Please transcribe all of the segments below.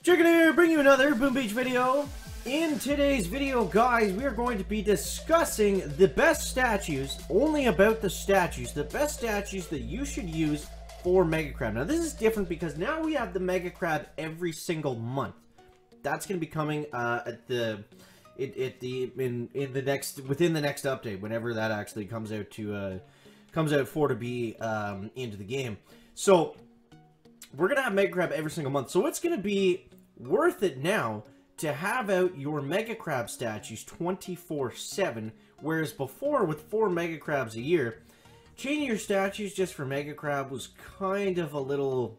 Chicken here, bring you another Boom Beach video. In today's video, guys, we are going to be discussing the best statues, only about the statues, the best statues that you should use for Mega Crab. Now, this is different because now we have the Mega Crab every single month. That's going to be coming within the next update, whenever that actually comes out to be into the game. So we're gonna have Mega Crab every single month. So it's gonna be worth it now to have out your Mega Crab statues 24/7, whereas before, with 4 Mega Crabs a year, changing your statues just for Mega Crab was kind of a little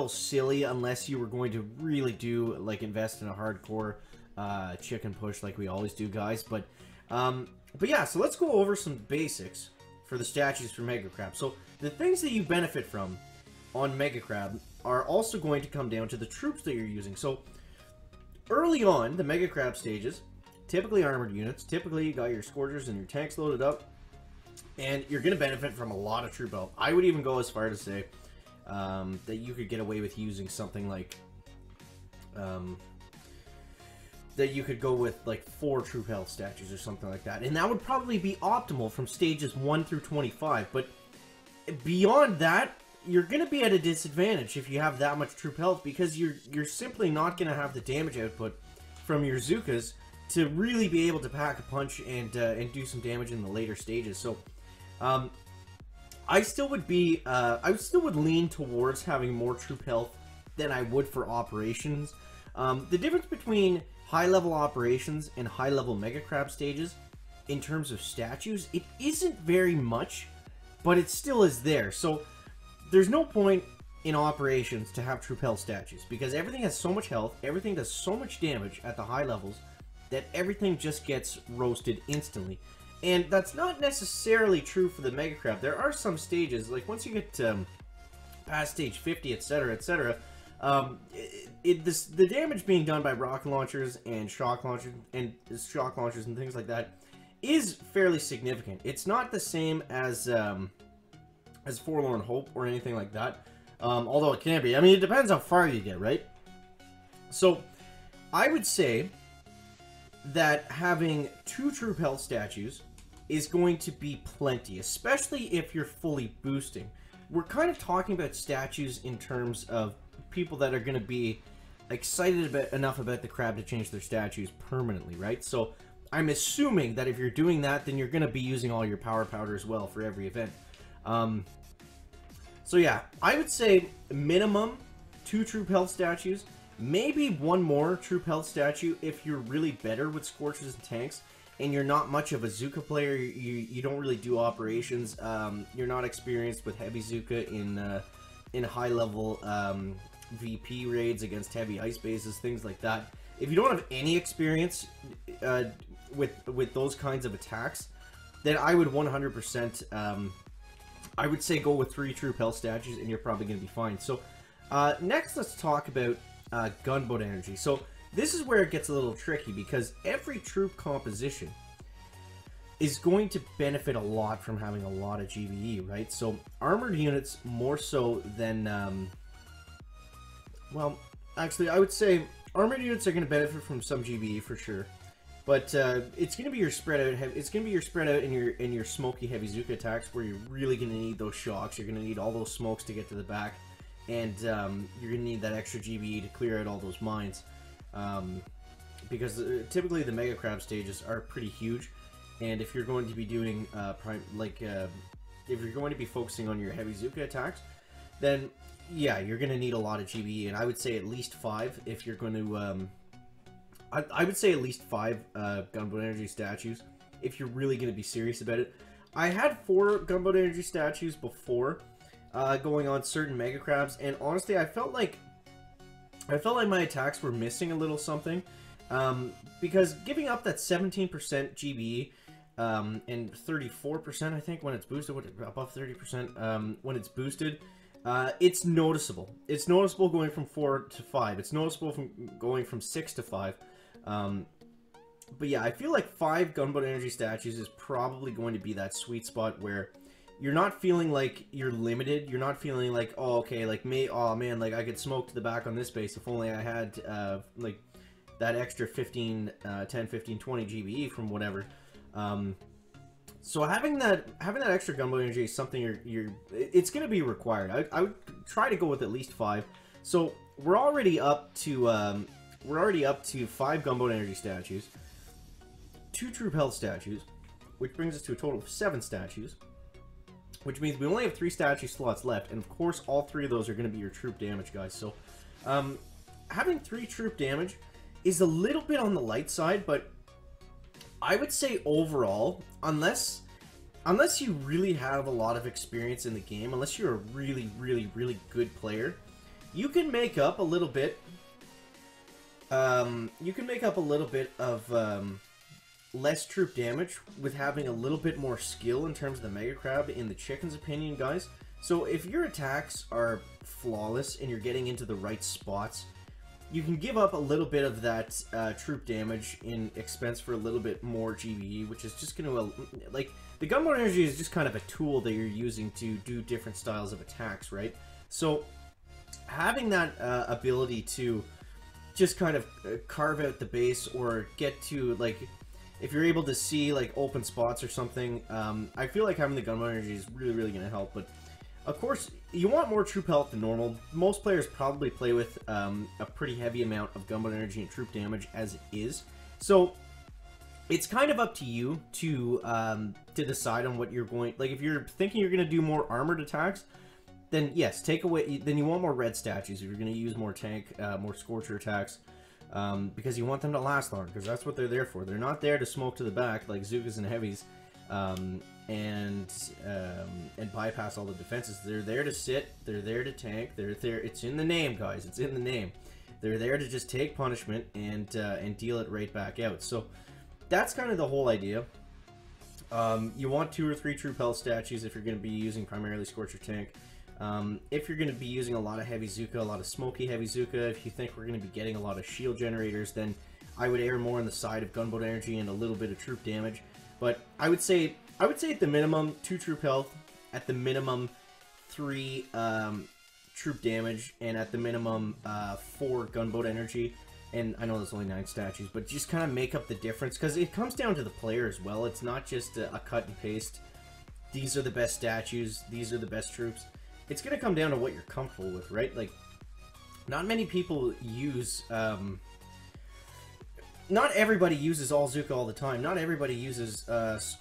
silly, unless you were going to really invest in a hardcore chicken push like we always do, guys. But yeah, so let's go over some basics for the statues for Mega Crab. So the things that you benefit from on Mega Crab are also going to come down to the troops that you're using. So early on, the Mega Crab stages, typically armored units, typically you got your Scourgers and your tanks loaded up, and you're going to benefit from a lot of troop health. I would even go as far to say that you could get away with using something like that you could go with like 4 troop health statues or something like that, and that would probably be optimal from stages 1 through 25. But beyond that, you're going to be at a disadvantage if you have that much troop health, because you're simply not going to have the damage output from your Zookas to really be able to pack a punch and do some damage in the later stages. So I still would lean towards having more troop health than I would for operations. The difference between high-level operations and high-level Mega Crab stages in terms of statues, it isn't very much, but it still is there. So there's no point in operations to have troop health statues, because everything has so much health, everything does so much damage at the high levels, that everything just gets roasted instantly. And that's not necessarily true for the Mega Crab. There are some stages, like once you get past stage 50, etc., etc., the damage being done by rocket launchers and shock launchers and things like that is fairly significant. It's not the same as Forlorn Hope or anything like that, although it can be. I mean, it depends how far you get, right? So I would say that having 2 troop health statues is going to be plenty, especially if you're fully boosting. We're kind of talking about statues in terms of people that are going to be excited enough about the crab to change their statues permanently, right? So I'm assuming that if you're doing that, then you're going to be using all your power powder as well for every event. So yeah, I would say minimum 2 troop health statues, maybe 1 more troop health statue if you're really better with Scorchers and tanks, and you're not much of a Zuka player. You don't really do operations. You're not experienced with heavy Zuka in high level VP raids against heavy ice bases, things like that. If you don't have any experience with those kinds of attacks, then I would 100%. I would say go with 3 troop health statues, and you're probably going to be fine. So next, let's talk about Gunboat energy. So this is where it gets a little tricky, because every troop composition is going to benefit a lot from having a lot of GBE, right? So armored units more so than well, actually, I would say armored units are going to benefit from some GBE for sure. But it's going to be your spread out. It's going to be your spread out in your smoky heavy Zuka attacks, where you're really going to need those shocks. You're going to need all those smokes to get to the back, and you're going to need that extra GBE to clear out all those mines. Because typically the Mega Crab stages are pretty huge, and if you're going to be doing if you're going to be focusing on your heavy Zuka attacks, then yeah, you're going to need a lot of GBE, and I would say at least 5 if you're going to. I would say at least 5 Gunboat Energy statues if you're really going to be serious about it. I had 4 Gunboat Energy statues before going on certain Mega Crabs, and honestly, I felt like my attacks were missing a little something, because giving up that 17% GBE and 34%, I think, when it's boosted, above 30% when it's boosted. It's noticeable. It's noticeable going from 4 to 5. It's noticeable from going from 6 to 5. But yeah, I feel like 5 Gunboat Energy statues is probably going to be that sweet spot where you're not feeling like you're limited. You're not feeling like, oh, okay, like, oh man, like I could smoke to the back on this base if only I had like that extra 10, 15, 20 GBE from whatever. So having that extra gunboat energy is something it's going to be required. I would try to go with at least 5. So we're already up to 5 gunboat energy statues, 2 troop health statues, which brings us to a total of 7 statues. Which means we only have 3 statue slots left, and of course all 3 of those are going to be your troop damage, guys. So, having 3 troop damage is a little bit on the light side, but I would say overall, unless you really have a lot of experience in the game, unless you're a really, really, really good player, you can make up a little bit. You can make up a little bit of less troop damage with having a little bit more skill in terms of the Mega Crab, in the chicken's opinion, guys. So if your attacks are flawless and you're getting into the right spots, you can give up a little bit of that troop damage in expense for a little bit more GBE, which is just going to, like, the gunboat energy is just kind of a tool that you're using to do different styles of attacks, right? So having that ability to just kind of carve out the base or get to, like, if you're able to see, like, open spots or something, I feel like having the gunboat energy is really, really going to help. But, of course, you want more troop health than normal. Most players probably play with a pretty heavy amount of gunboat energy and troop damage as it is. So, it's kind of up to you to decide on what you're going... Like, if you're thinking you're going to do more armored attacks, then, yes, take away... Then you want more red statues if you're going to use more tank, more Scorcher attacks. Because you want them to last long, because that's what they're there for. They're not there to smoke to the back like Zookas and Heavies, and bypass all the defenses. They're there to sit. They're there to tank. They're there. It's in the name, guys. It's in the name. They're there to just take punishment and deal it right back out. So that's kind of the whole idea. You want 2 or 3 troop health statues if you're going to be using primarily Scorcher tank. If you're going to be using a lot of heavy Zuka, a lot of smoky heavy Zuka, if you think we're going to be getting a lot of shield generators, then I would err more on the side of gunboat energy and a little bit of troop damage. But I would say at the minimum 2 troop health, at the minimum 3 troop damage, and at the minimum 4 gunboat energy. And I know there's only 9 statues, but just kind of make up the difference, because it comes down to the player as well. It's not just a cut and paste. These are the best statues. These are the best troops. It's going to come down to what you're comfortable with, right? Like, not many people use, not everybody uses all Zuka all the time. Not everybody uses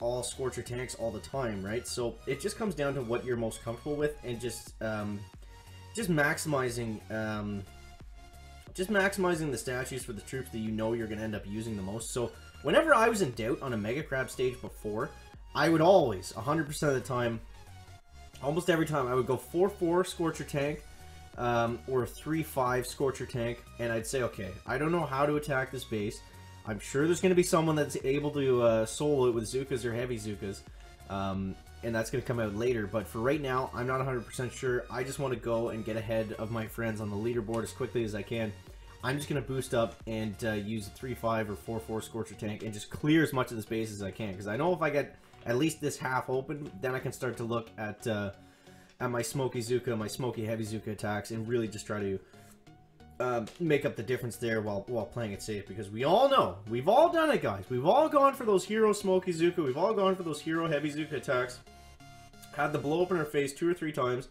all Scorcher tanks all the time, right? So it just comes down to what you're most comfortable with, and just maximizing, the statues for the troops that you know you're going to end up using the most. So whenever I was in doubt on a Mega Crab stage before, I would always, 100% of the time, almost every time, I would go 4-4 Scorcher tank, or 3-5 Scorcher tank, and I'd say, okay, I don't know how to attack this base. I'm sure there's going to be someone that's able to solo it with Zukas or heavy Zukas, and that's going to come out later, but for right now, I'm not 100% sure. I just want to go and get ahead of my friends on the leaderboard as quickly as I can. I'm just going to boost up and use a 3-5 or 4-4 Scorcher tank and just clear as much of this base as I can, because I know if I get at least this half open, then I can start to look at my smoky Zuka, my smoky heavy Zuka attacks, and really just try to make up the difference there while playing it safe, because we all know, we've all done it, guys. We've all gone for those hero smoky Zuka, we've all gone for those hero heavy Zuka attacks, had the blow up in our face 2 or 3 times,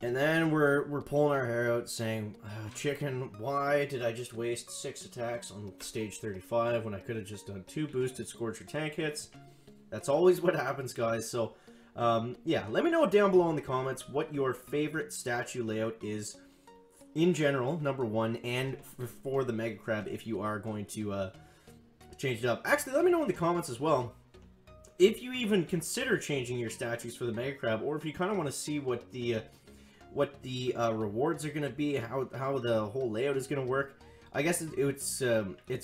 and then we're pulling our hair out saying, chicken, why did I just waste 6 attacks on stage 35 when I could have just done 2 boosted Scorcher tank hits? That's always what happens, guys. So, yeah, let me know down below in the comments what your favorite statue layout is in general, number 1, and for the Mega Crab if you are going to change it up. Actually, let me know in the comments as well if you even consider changing your statues for the Mega Crab, or if you kind of want to see what the rewards are going to be, how the whole layout is going to work. I guess it's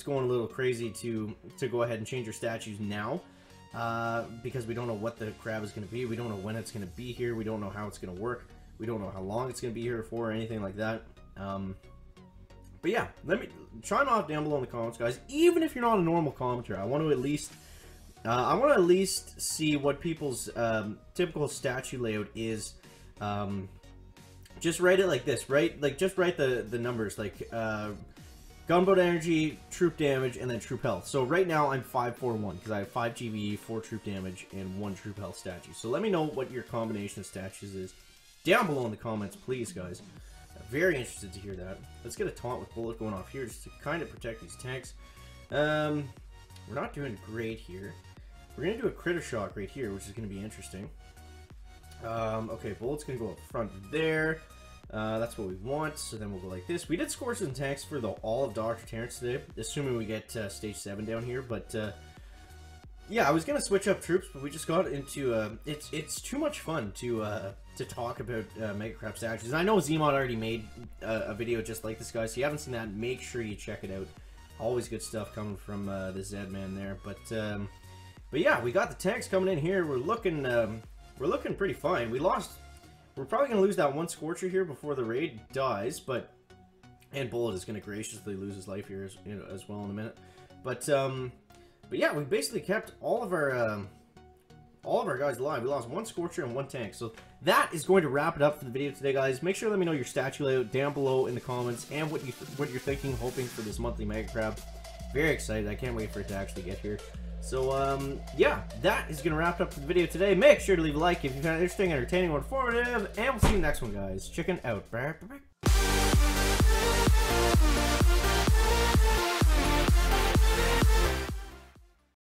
going a little crazy to go ahead and change your statues now. Because we don't know what the crab is going to be. We don't know when it's going to be here. We don't know how it's going to work. We don't know how long it's going to be here for, or anything like that. But yeah, let me chime off down below in the comments, guys. Even if you're not a normal commenter, I want to at least I want to at least see what people's typical statue layout is. Just write it like this, right? Like, just write the numbers, like, gunboat energy, troop damage, and then troop health. So right now I'm 541, because I have 5 GVE, 4 troop damage, and 1 troop health statue. So let me know what your combination of statues is down below in the comments, please, guys. I'm very interested to hear that. Let's get a taunt with bullet going off here, just to kind of protect these tanks. We're not doing great here. We're going to do a critter shock right here, which is going to be interesting. Okay, bullet's going to go up front there. That's what we want, so then we'll go like this. We did Scorches and Tanks for all of Dr. Terrence today, assuming we get stage 7 down here, but yeah, I was going to switch up troops, but we just got into, it's too much fun to talk about Mega Crab statues. And I know Zmod already made a video just like this, guys, so if you haven't seen that, make sure you check it out. Always good stuff coming from the Zed-Man there, but yeah, we got the tanks coming in here. We're looking pretty fine. We're probably going to lose that one Scorcher here before the raid dies, and Bullet is going to graciously lose his life here as well in a minute. But yeah, we basically kept all of our guys alive. We lost one Scorcher and one tank. So that is going to wrap it up for the video today, guys. Make sure to let me know your statue layout down below in the comments and what you're thinking, hoping for this monthly Mega Crab. Very excited. I can't wait for it to actually get here. So, yeah, that is going to wrap up the video today. Make sure to leave a like if you found it interesting, entertaining, or informative, and we'll see you next one, guys. Chicken out. Bye.